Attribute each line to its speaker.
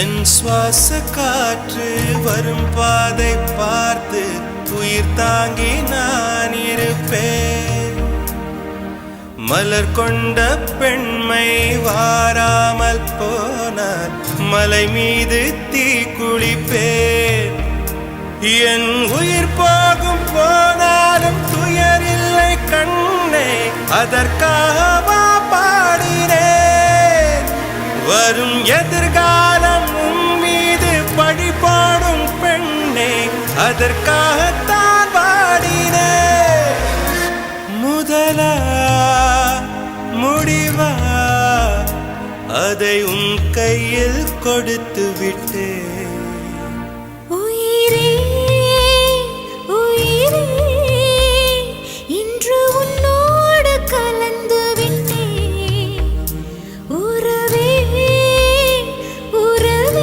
Speaker 1: என் சுவாச காற்று வரும் பாதை பார்த்து உயிர் தாங்கி நான் இருப்பேன். மலர் கொண்ட பெண்மை வாராமல் போனால் மலை மீது தீ குளிப்பேன். என் உயிர் போகும் போனாலும் துயரில்லை கண்ணே, அதற்காக பாடினேன். வரும் எதிர்காலம் உன் மீது பழி போடும் பெண்ணே, அதற்காகத்தான் பாடினேன். முதலா முடிவா அதை உன் கையில் கொடுத்து விட்டேன்.
Speaker 2: உயிரே